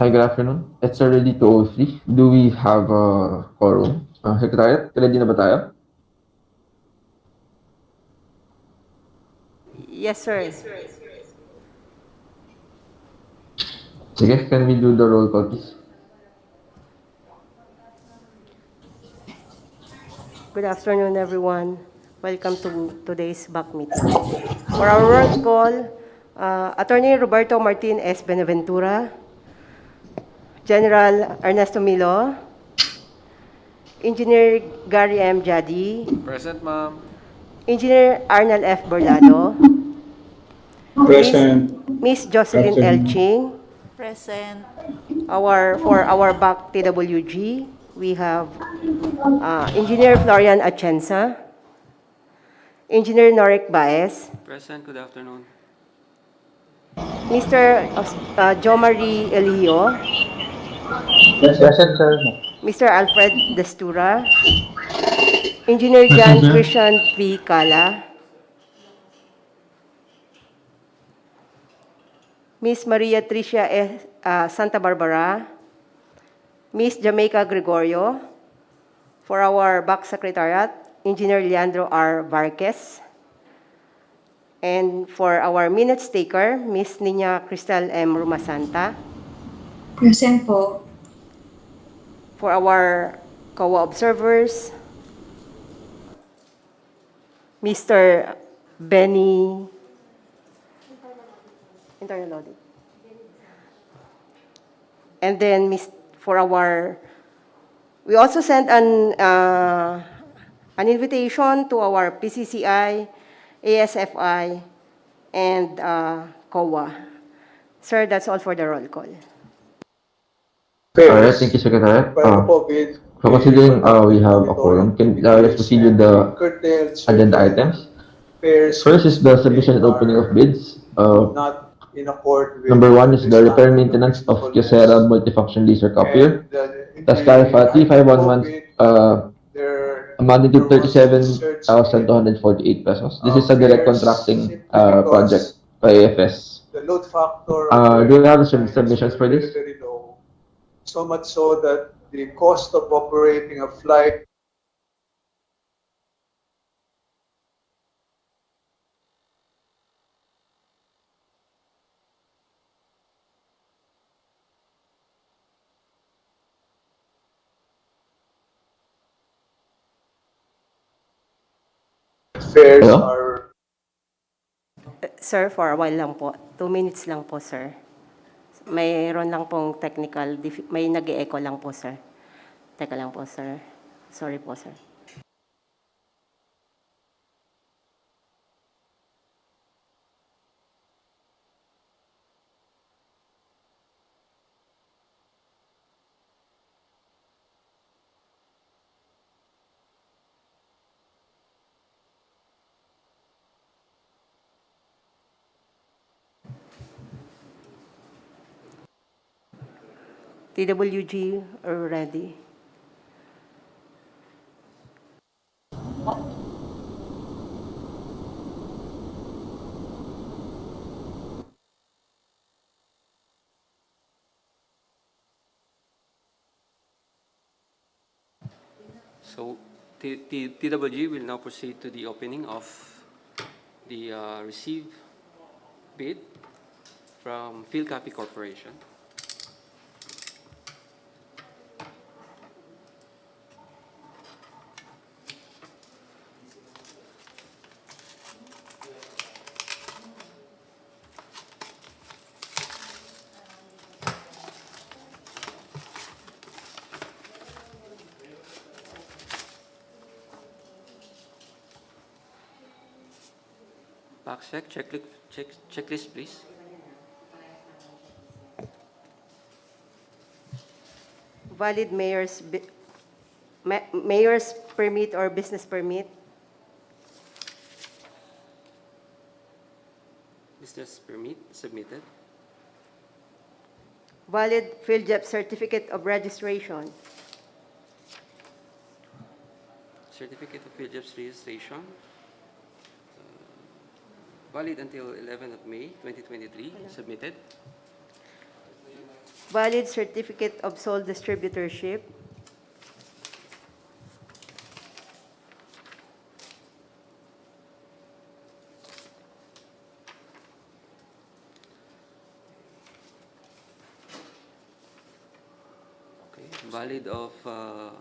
Hi, good afternoon. It's already 2:03. Do we have a quorum? Secretariat, ready na ba tayo? Yes, sir. Sige, can we do the roll call, please? Good afternoon, everyone. Welcome to today's BAC meeting. For our roll call, Attorney Roberto Martin S. Benaventura, General Ernesto Milo, Engineer Gary M. Jadi, Present, ma'am. Engineer Arnel F. Berlado, Present. Miss Jocelyn L. Afternoon. Ching. Present. For our BAC TWG, we have Engineer Florian Atienza, Engineer Norik Baez, Present, good afternoon. Mr. Jomari Elio, Present, sir. Mr. Alfred Destura, Engineer John Christian P. Cala, Miss Maria Tricia Santa Barbara, Miss Jamaica Gregorio. For our BAC Secretariat, Engineer Leandro R. Varquez. And for our minutes taker, Miss Nina Cristal M. Rumasanta. Present po. For our COA observers, Mr. Benny Internal Audit. And then we also sent an invitation to our PCCI, ASFI, and COA. Sir, that's all for the roll call. Alright, thank you, Secretariat. So considering we have a quorum, let's proceed with the agenda items. First is the submission and opening of bids. Number 1 is the repair and maintenance of Kyocera Multifunction Laser Copier. TASKalfa 3511, amounting to 37,248 pesos. This is a direct contracting project by AFS. Do you have submissions for this? Very low. So much so that the cost of operating a flight fares Hello? are Sir, for a while lang po. 2 minutes lang po, sir. Mayroon lang pong may nag-e-echo lang po, sir. Teka lang po, sir. Sorry po, sir. TWG are ready. So, TWG will now proceed to the opening of the received bid from CAAP Corporation. Back checklist, please. Valid mayor's permit or business permit. Business permit submitted. Valid field job certificate of registration. Certificate of field jobs registration. Valid until 11th of May 2023. Submitted. Valid certificate of sole distributorship. Okay. Valid of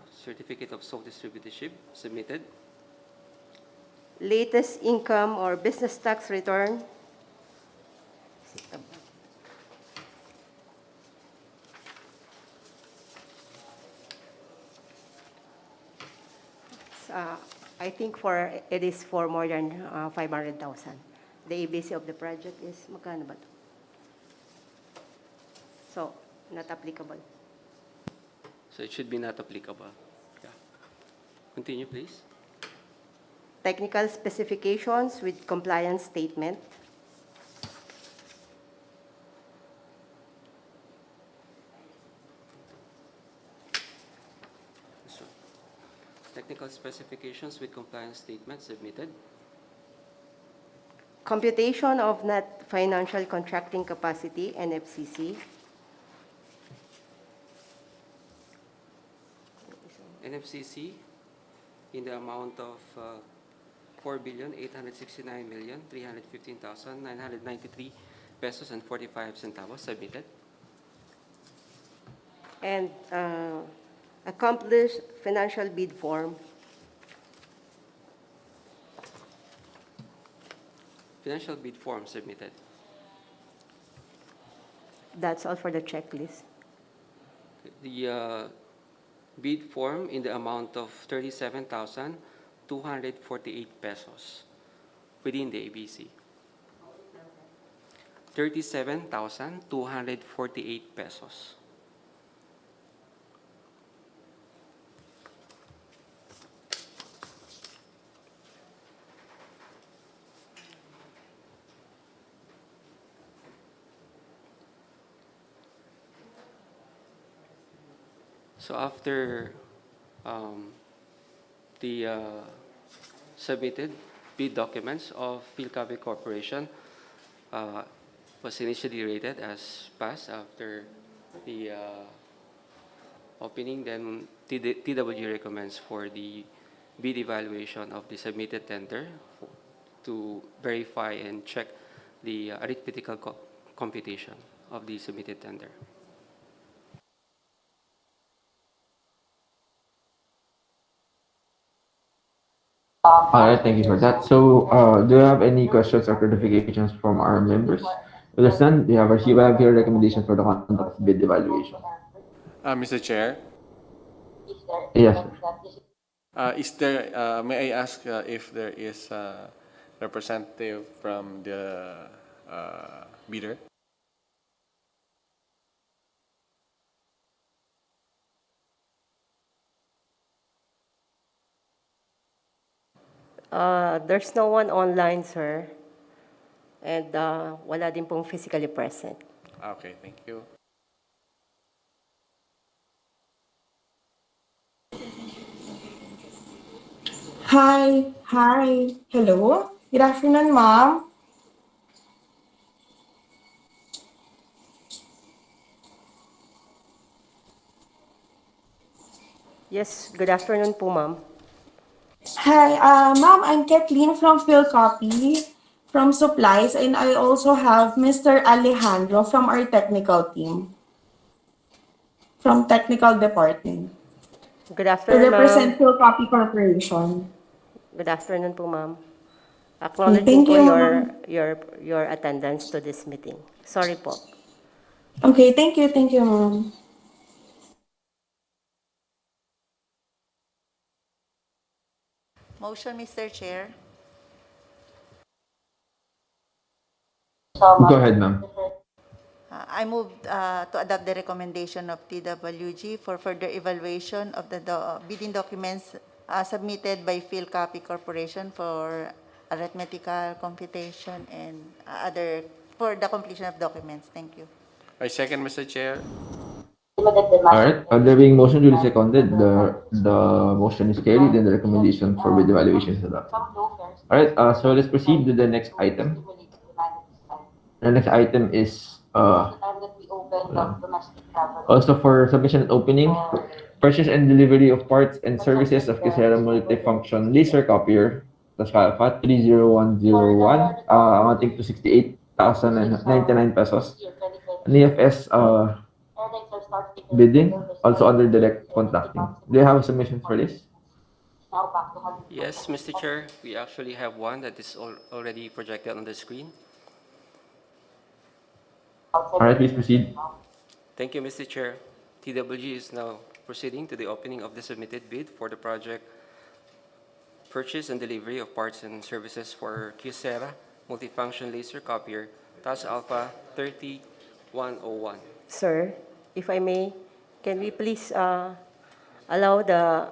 certificate of sole distributorship submitted. Latest income or business tax return. I think it is for more than 500,000. The ABC of the project is magkano ba to? So, not applicable. So it should be not applicable. Yeah. Continue, please. Technical specifications with compliance statement. So, technical specifications with compliance statement submitted. Computation of net financial contracting capacity, NFCC. NFCC in the amount of 4,869,315,993 pesos and 45 centavos submitted. And accomplished financial bid form. Financial bid form submitted. That's all for the checklist. The bid form in the amount of 37,248 pesos within the ABC. 37,248 pesos. So after the submitted bid documents of PhilCAAP Corporation was initially rated as pass after the opening, then TWG recommends for the bid evaluation of the submitted tender to verify and check the arithmetical computation of the submitted tender. All right, thank you for that. So, do you have any questions or clarifications from our members? Understand, we have here recommendation for the conduct of bid evaluation. Mr. Chair, Yes, sir. is there, may I ask if there is a representative from the bidder? There's no one online, sir. And wala din pong physically present. Okay, thank you. Hi. Hello. Good afternoon, ma'am. Yes, good afternoon po, ma'am. Hi, ma'am. I'm Kathleen from PhilCopy from Supplies, and I also have Mr. Alejandro from our technical team, from technical department, Good to afternoon, ma'am. represent PhilCopy Corporation. Good afternoon po, ma'am. Okay, Acknowledging thank po you, ma'am. your attendance to this meeting. Sorry po. Okay, thank you, ma'am. Motion, Mr. Chair. Go ahead, ma'am. I move to adopt the recommendation of TWG for further evaluation of the bidding documents submitted by PhilCopy Corporation for arithmetical computation and other for the completion of documents. Thank you. I second, Mr. Chair. All right, there being motion duly seconded, the motion is carried and the recommendation for bid evaluation is adopted. All right, so let's proceed to the next item. The next item is Also for submission and opening, purchase and delivery of parts and services of Kyocera Multifunction Laser Copier, TASKalfa 30101, amounting to 68,099 pesos. An EFS bidding, also under direct contracting. Do you have a submission for this? Yes, Mr. Chair, we actually have one that is already projected on the screen. All right, please proceed. Thank you, Mr. Chair. TWG is now proceeding to the opening of the submitted bid for the project purchase and delivery of parts and services for Kyocera Multifunction Laser Copier, TASKalfa 30101. Sir, if I may, can we please allow the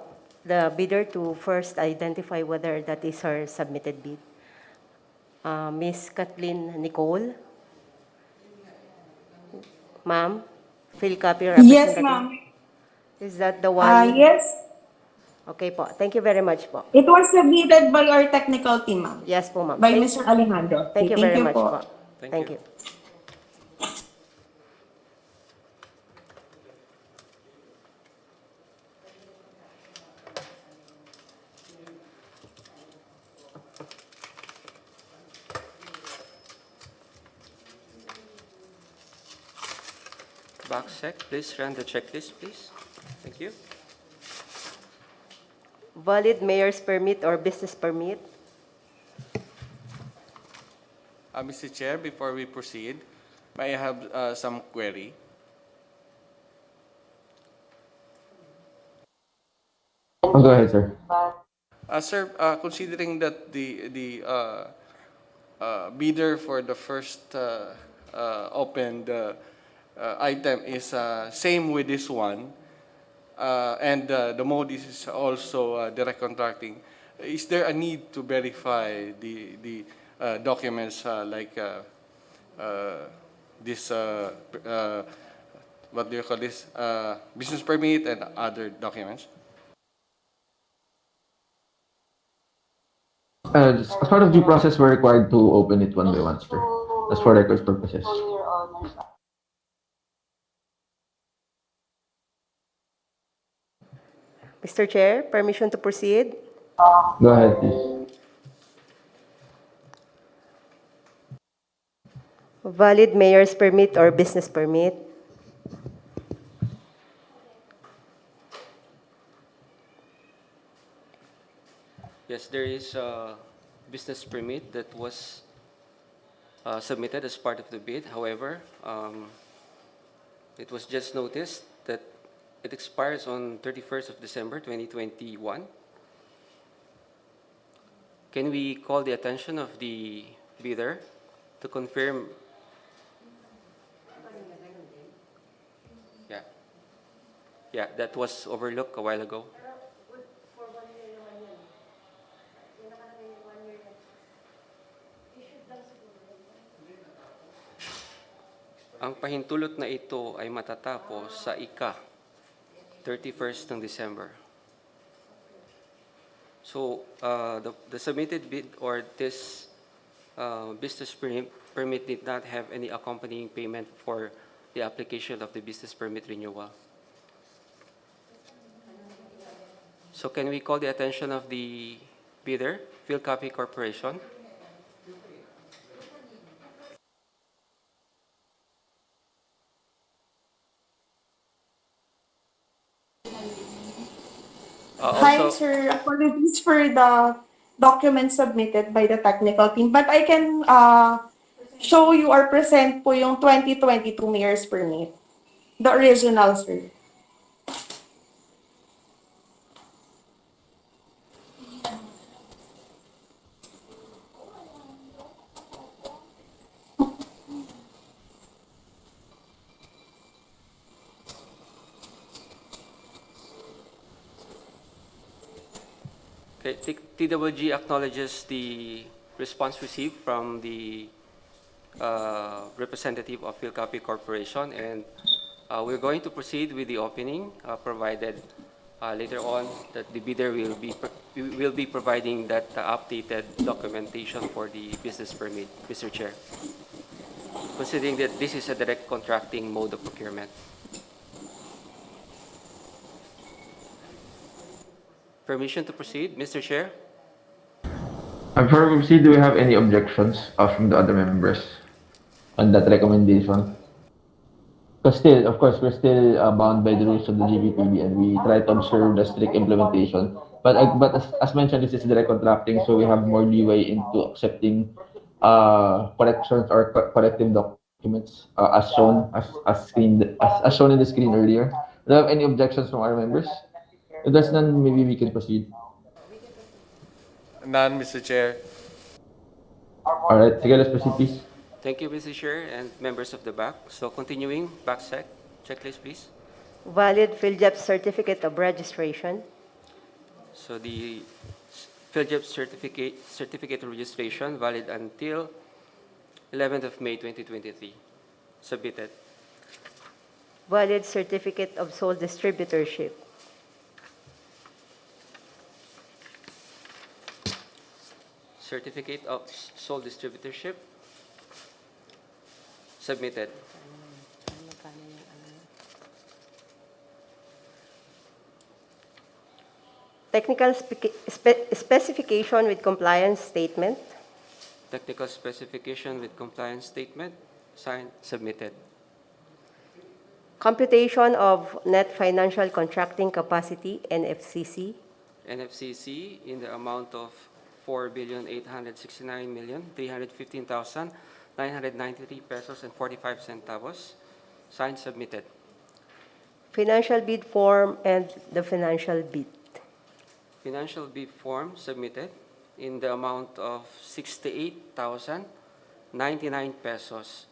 bidder to first identify whether that is her submitted bid? Miss Kathleen Nicole? Ma'am, Phil Copier Yes, representative? ma'am. Is that the one? Yes, Okay po. Thank you very much po. it was submitted by our technical team, ma'am. Yes po, ma'am. By Mr. Alejandro. Thank you Okay, very much po. po. Thank Thank you. you. BAC, please run the checklist, please. Thank you. Valid mayor's permit or business permit? Mr. Chair, before we proceed, may I have some query? Oh, go ahead, sir. Sir, considering that the bidder for the first opened item is same with this one, and the mode is also direct contracting, is there a need to verify the documents like this, what do you call this, business permit and other documents? As part of due process, we're required to open it one by one, sir. That's for records purposes. Mr. Chair, permission to proceed? Go ahead, please. Valid mayor's permit or business permit? Yes, there is a business permit that was submitted as part of the bid. However, it was just noticed that it expires on 31st of December 2021. Can we call the attention of the bidder to confirm? Yeah, that was overlooked a while ago. Ang pahintulot na ito ay matatapos sa 31st ng December. So, the submitted bid or this business permit did not have any accompanying payment for the application of the business permit renewal. So, can we call the attention of the bidder, Philcopy Corporation? Hi, Also, sir. Apologies for the documents submitted by the technical team, but I can show you or present po yung 2022 mayor's permit. The original, sir. okay, TWG acknowledges the response received from the representative of Philcopy Corporation, and we're going to proceed with the opening, provided later on that the bidder will be providing that updated documentation for the business permit, Mr. Chair. considering that this is a direct contracting mode of procurement. Permission to proceed, Mr. Chair? Before we proceed, do we have any objections from the other members on that recommendation? Because still, of course, we're still bound by the rules of the GBPB and we try to observe the strict implementation. But as mentioned, this is direct contracting, so we have more leeway into accepting corrections or corrective documents as shown in the screen earlier. Do you have any objections from our members? If there's none, maybe we can proceed. None, Mr. Chair. All right, sige, let's proceed, please. Thank you, Mr. Chair and members of the BAC. So continuing, BAC checklist, please. Valid PhilJEP certificate of registration. So the PhilJEP certificate of registration valid until 11th of May 2023. Submitted. Valid certificate of sole distributorship. Certificate of sole distributorship. Submitted. Technical specification with compliance statement. Technical specification with compliance statement. Signed. Submitted. Computation of net financial contracting capacity, NFCC. NFCC in the amount of 4,869,315,993 pesos and 45 centavos. Signed. Submitted. Financial bid form and the financial bid. Financial bid form submitted in the amount of 68,099 pesos,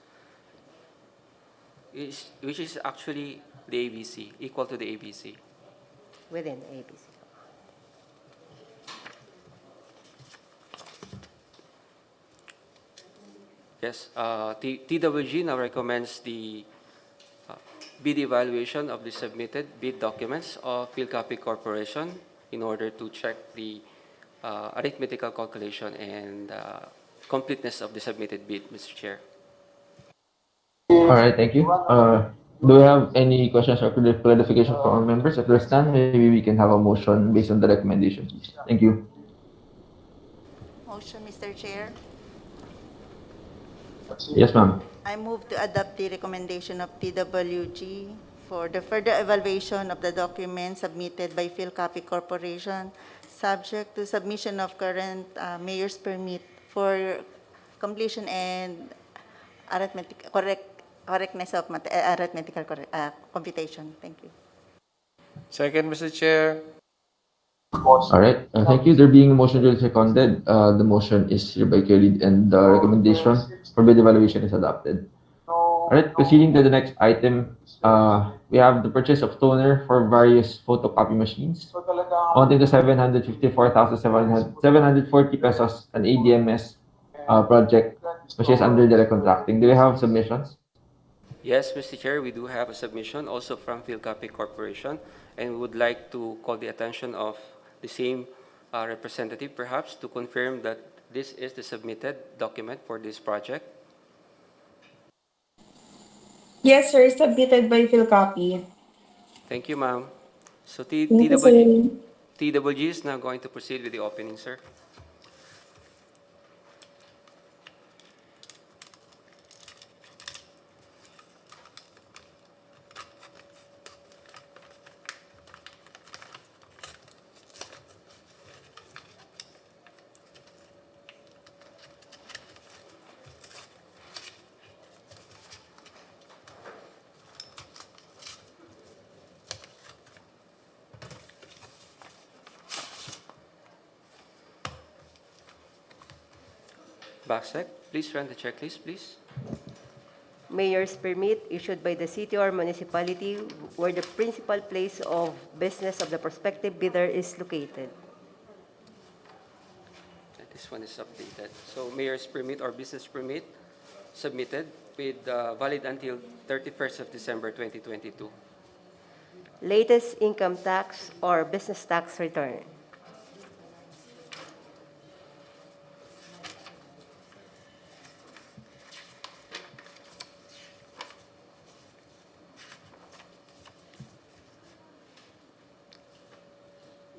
which is actually the ABC, equal to the ABC. Within ABC. Yes, TWG now recommends the bid evaluation of the submitted bid documents of Philcopy Corporation in order to check the arithmetical calculation and completeness of the submitted bid, Mr. Chair. All right, thank you. Do we have any questions or clarification from our members? If there's none, maybe we can have a motion based on the recommendation, please. Thank you. Motion, Mr. Chair. Yes, ma'am. I move to adopt the recommendation of TWG for the further evaluation of the documents submitted by Philcopy Corporation, subject to submission of current mayor's permit for completion and correctness of arithmetical computation. Thank you. Second, Mr. Chair. All right, thank you. There being a motion duly seconded, the motion is hereby carried and the recommendation for bid evaluation is adopted. All right, proceeding to the next item, we have the purchase of toner for various photocopy machines, amounting to 754,740 pesos, an ADMS project, which is under direct contracting. Do we have submissions? Yes, Mr. Chair, we do have a submission also from Philcopy Corporation, and we would like to call the attention of the same representative, perhaps, to confirm that this is the submitted document for this project. Yes, sir. Submitted by Philcopy. Thank you, ma'am. So Thank you, sir. TWG is now going to proceed with the opening, sir. Backsec, please run the checklist, please. Mayor's permit issued by the city or municipality where the principal place of business of the prospective bidder is located. This one is updated. So mayor's permit or business permit submitted with valid until 31st of December 2022. Latest income tax or business tax return.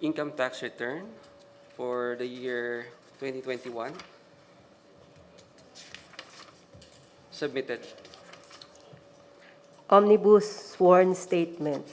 income tax return for the year 2021 submitted. Omnibus sworn statement.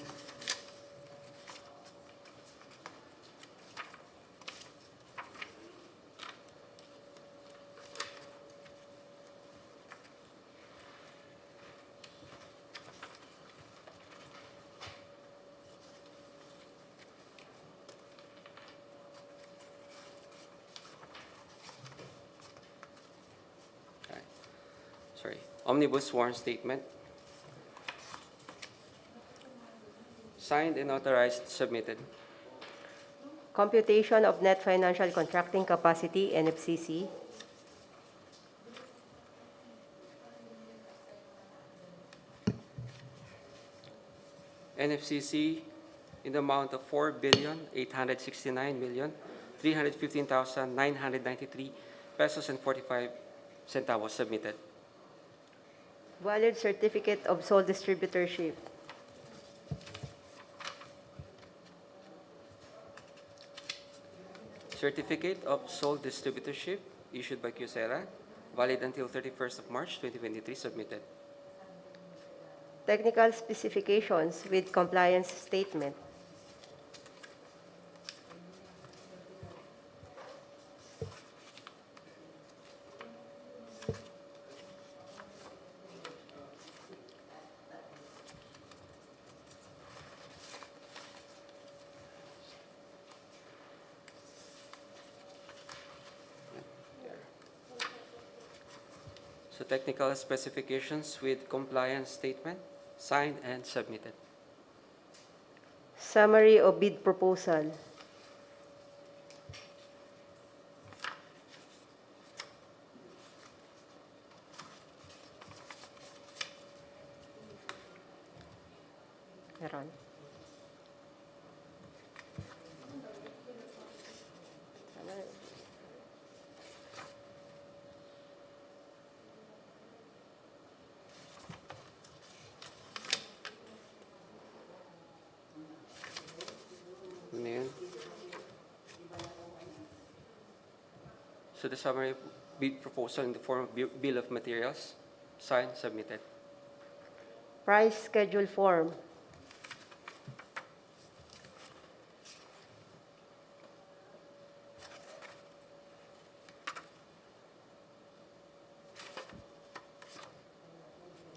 Omnibus sworn statement. Signed and authorized, submitted. Computation of net financial contracting capacity, NFCC. NFCC in the amount of 4,869,315,993 pesos and 45 centavos submitted. Valid certificate of sole distributorship. Certificate of sole distributorship issued by Kyocera, valid until 31st of March 2023, submitted. Technical specifications with compliance statement. So technical specifications with compliance statement, signed and submitted. Summary of bid proposal. Meron. Ano yun? So the summary bid proposal in the form of bill of materials, signed, submitted. Price schedule form.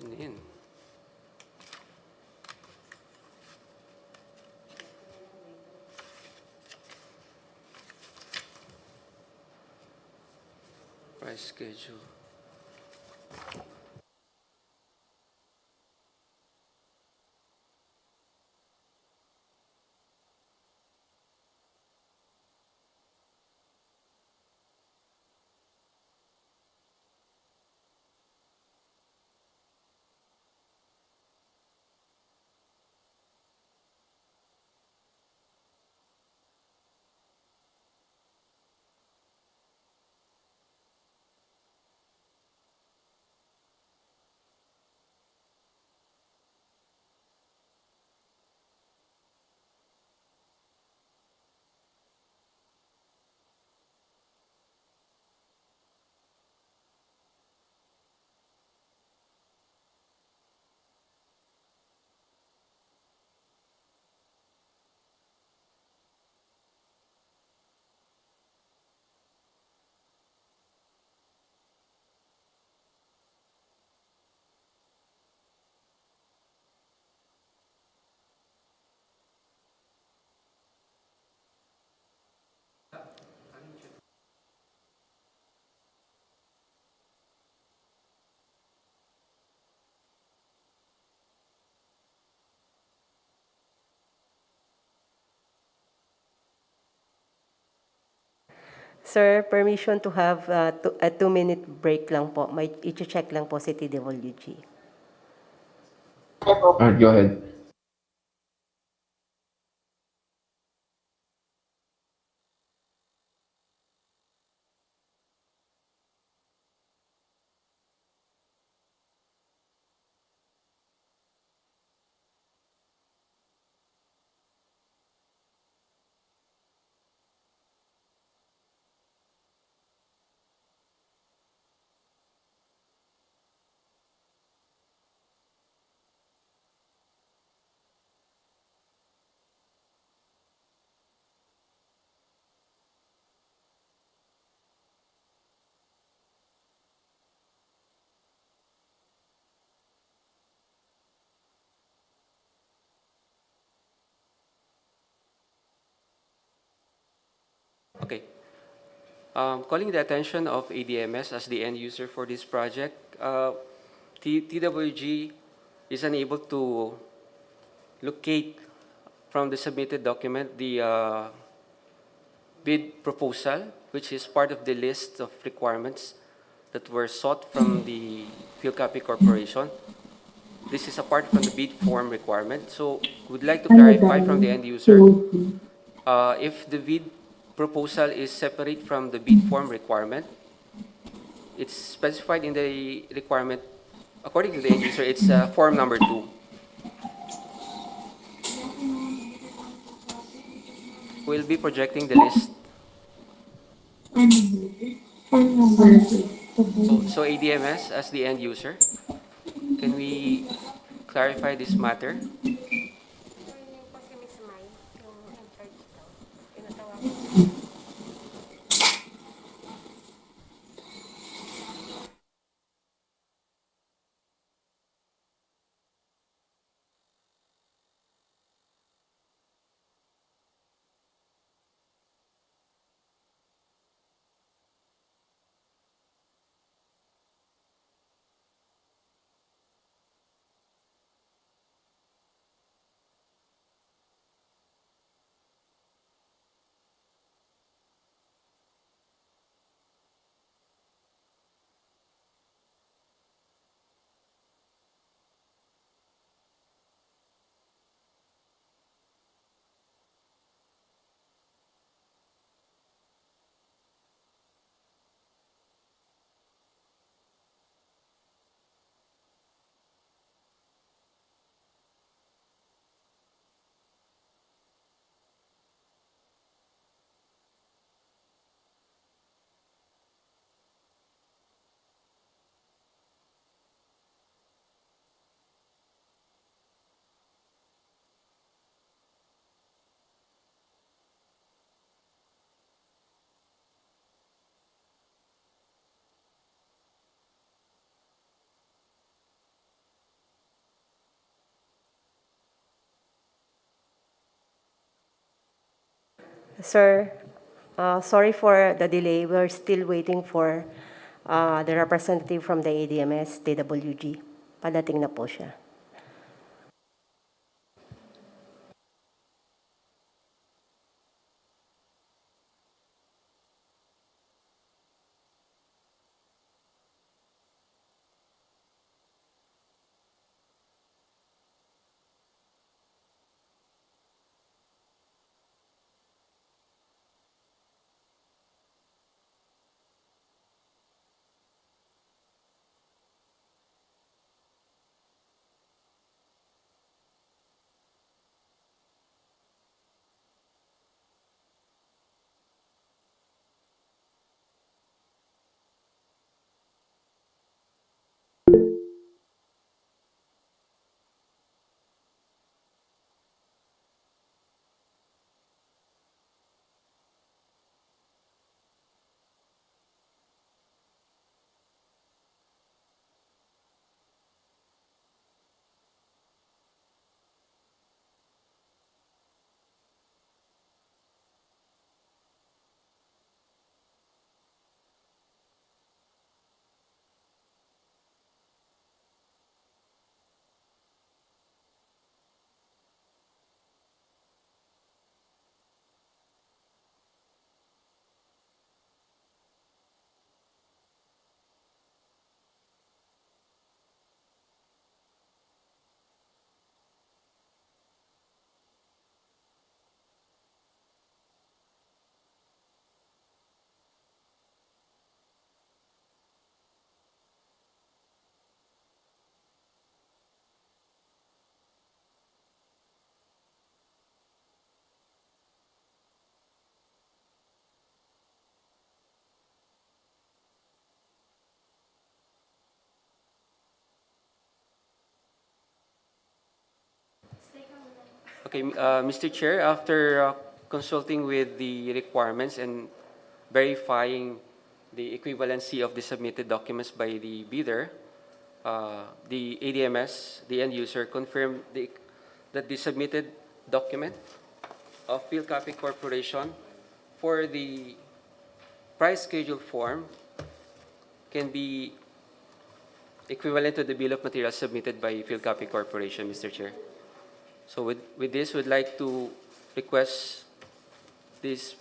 Ano yun? Price schedule. Sir, permission to have a 2-minute break lang po. May i-check lang po si TWG. Alright, go ahead. Okay. Calling the attention of ADMS as the end user for this project, TWG is unable to locate from the submitted document the bid proposal, which is part of the list of requirements that were sought from the Fuel Copy Corporation. This is apart from the bid form requirement. So we'd like to clarify from the end user if the bid proposal is separate from the bid form requirement. It's specified in the requirement, according to the end user, it's form number 2. We'll be projecting the list. So ADMS as the end user, can we clarify this matter? Sir, sorry for the delay. We're still waiting for the representative from the ADMS, TWG. Padating na po siya. Okay, Mr. Chair, after consulting with the requirements and verifying the equivalency of the submitted documents by the bidder, the ADMS, the end user, confirmed that the submitted document of Fuel Copy Corporation for the price schedule form can be equivalent to the bill of materials submitted by Philcopy Corporation, Mr. Chair. So with this, we'd like to request this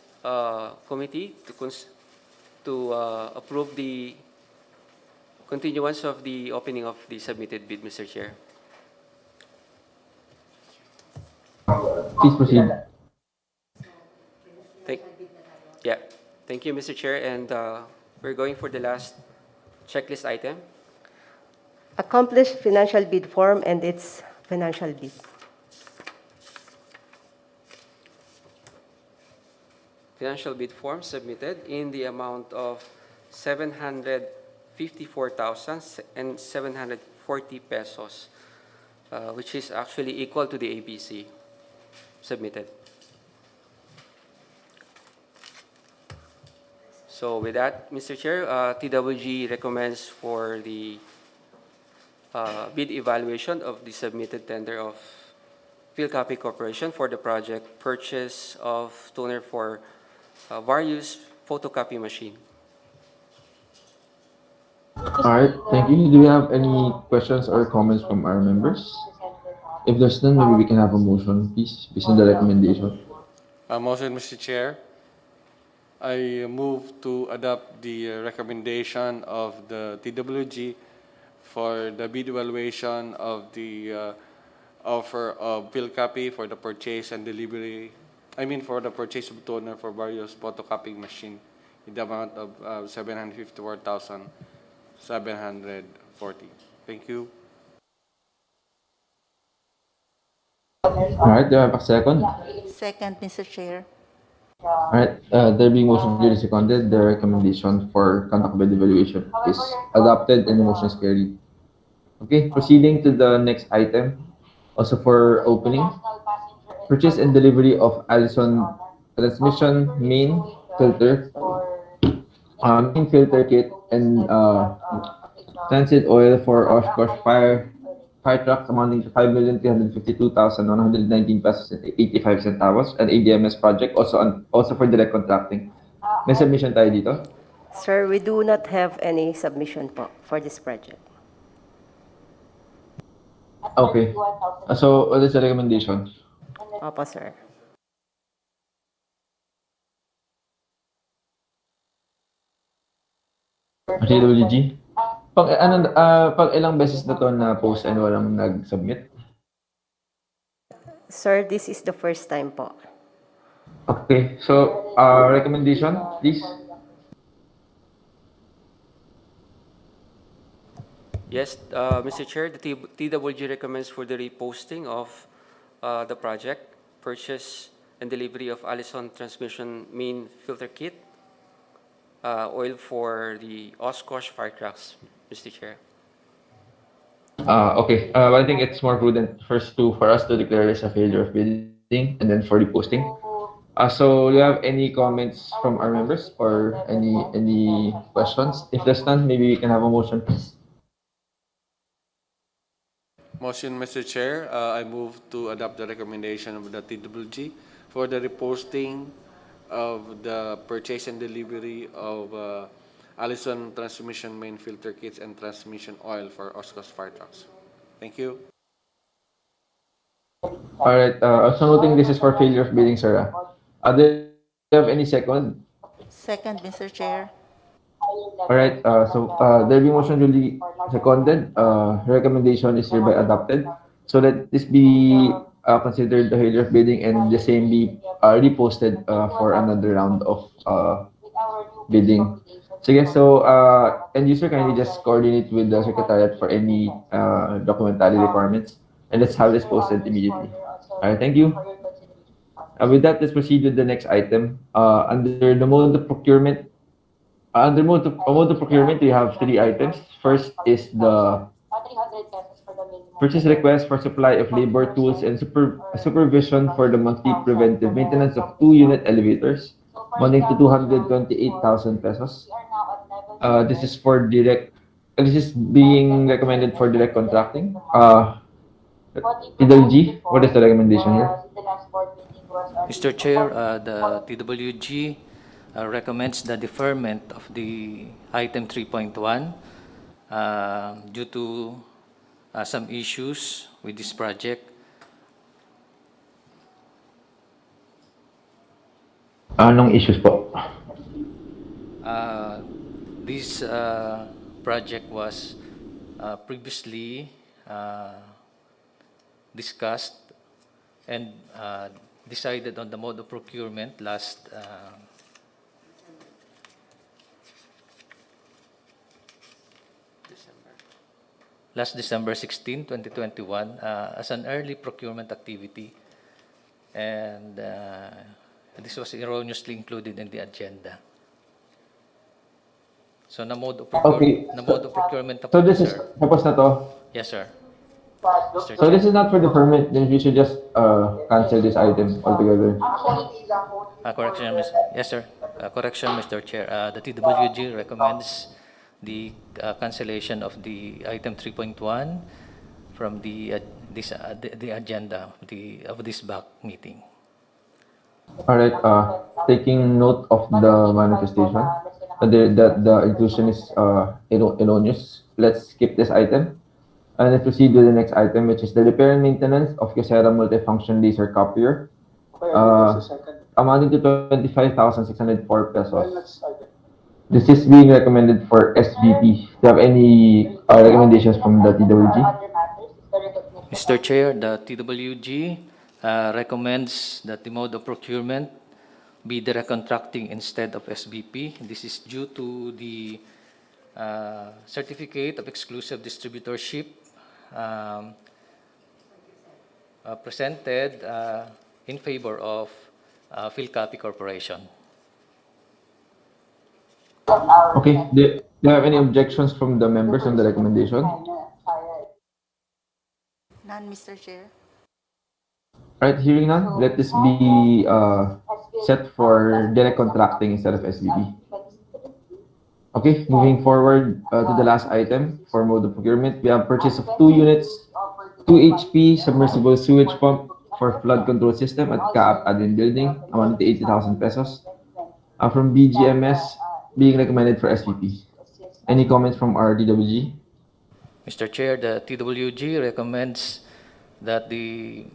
committee to approve the continuance of the opening of the submitted bid, Mr. Chair. Please proceed. Thank you, Mr. Chair, and we're going for the last checklist item. Accomplish financial bid form and its financial bid. Financial bid form submitted in the amount of 754,740 pesos, which is actually equal to the ABC submitted. So with that, Mr. Chair, TWG recommends for the bid evaluation of the submitted tender of Philcopy Corporation for the project purchase of toner for various photocopy machine. All right, thank you. Do we have any questions or comments from our members? If there's none, maybe we can have a motion, please, based on the recommendation. Motion, Mr. Chair. I move to adopt the recommendation of the TWG for the bid evaluation of the offer of Philcopy for the purchase and delivery, for the purchase of toner for various photocopying machine in the amount of 754,740. Thank you. All right, do I have a second? Second, Mr. Chair. All right, there being motion duly seconded, the recommendation for conduct bid evaluation is adopted and the motion is carried. Okay, proceeding to the next item, also for opening, purchase and delivery of Allison transmission main filter, main filter kit, and Transynd oil for Oshkosh fire trucks amounting to 5,352,119 pesos and 85 centavos, an ADMS project, also for direct contracting. May submission tayo dito? Sir, we do not have any submission po for this project. Okay. So, what is the recommendation? Opo, sir. TWG? Pag ilang beses na to na post and walang nag-submit? Sir, this is the first time po. Okay. So, recommendation, please? Yes, Mr. Chair, the TWG recommends for the reposting of the project, purchase and delivery of Allison transmission main filter kit, oil for the Oshkosh fire trucks, Mr. Chair. Okay. I think it's more prudent for us to declare this a failure of bidding and then for the posting. So, do you have any comments from our members or any questions? If there's none, maybe we can have a motion, please. Motion, Mr. Chair. I move to adopt the recommendation of the TWG for the reposting of the purchase and delivery of Allison transmission main filter kits and transmission oil for Oshkosh fire trucks. Thank you. All right. So noting this is for failure of bidding, sir. Do you have any second? Second, Mr. Chair. All right. So there being motion duly seconded, recommendation is hereby adopted. So let this be considered a failure of bidding and the same be reposted for another round of bidding. Sige, so end user kindly just coordinate with the secretariat for any documentary requirements, and let's have this posted immediately. All right, thank you. With that, let's proceed with the next item. Under the mode of procurement, we have 3 items. First is the purchase request for supply of labor tools and supervision for the monthly preventive maintenance of 2 unit elevators, amounting to 228,000 pesos. This is for direct. This is being recommended for direct contracting. PWG, what is the recommendation here? Mr. Chair, the TWG recommends the deferment of the item 3.1 due to some issues with this project. Anong issues po? This project was previously discussed and decided on the mode of procurement last December 16, 2021 as an early procurement activity, and this was erroneously included in the agenda. So na mode of procurement So this is, tapos na to? Yes, sir. So this is not for deferment, then we should just cancel this item altogether. Correction, yes, sir. Correction, Mr. Chair. The TWG recommends the cancellation of the item 3.1 from the agenda of this BAC meeting. All right. Taking note of the manifestation that the inclusion is erroneous. Let's skip this item and let's proceed to the next item, which is the repair and maintenance of Kyocera multifunction laser copier, amounting to 25,604 pesos. This is being recommended for SVP. Do you have any recommendations from the TWG? Mr. Chair, the TWG recommends that the mode of procurement be direct contracting instead of SBP. This is due to the certificate of exclusive distributorship presented in favor of PhilCAAP Corporation. Okay. Do you have any objections from the members on the recommendation? None, Mr. Chair. Right, hearing none, let this be set for direct contracting instead of SVP. Okay, moving forward to the last item for mode of procurement, we have purchase of 2 units, 2 HP submersible sewage pump for flood control system at CAAP Admin Building, amounting to 80,000 pesos. From BGMS, being recommended for SVP. Any comments from our TWG? Mr. Chair, the TWG recommends that the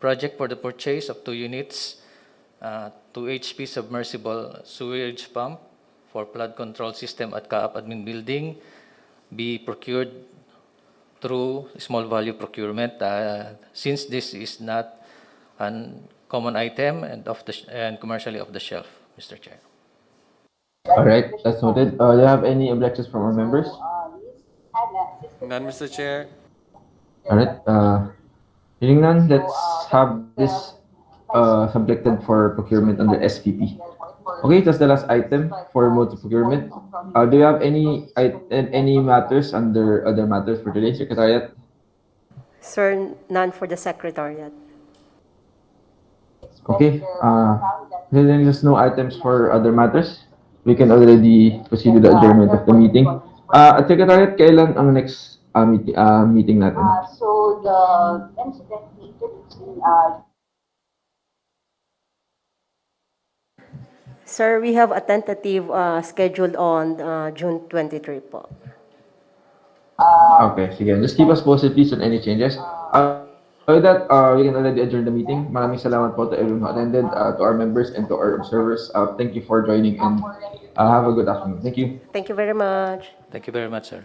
project for the purchase of 2 units, 2 HP submersible sewage pump for flood control system at CAAP Admin Building be procured through small value procurement, since this is not a common item and commercially off the shelf, Mr. Chair. All right, that's noted. Do you have any objections from our members? None, Mr. Chair. All right. Hearing none, let's have this subjected for procurement under SVP. Okay, that's the last item for mode of procurement. Do you have any matters under other matters for today, Secretariat? Sir, none for the Secretariat. Okay. Then there's no items for other matters. We can already proceed with the adjournment of the meeting. At Secretariat, kailan ang next meeting natin? So the incident between Sir, we have a tentative scheduled on June 23 po. Okay, sige. Just keep us posted please on any changes. With that, we can already adjourn the meeting. Maraming salamat po to everyone who attended, to our members and to our observers. Thank you for joining and have a good afternoon. Thank you. Thank you very much. Thank you very much, sir.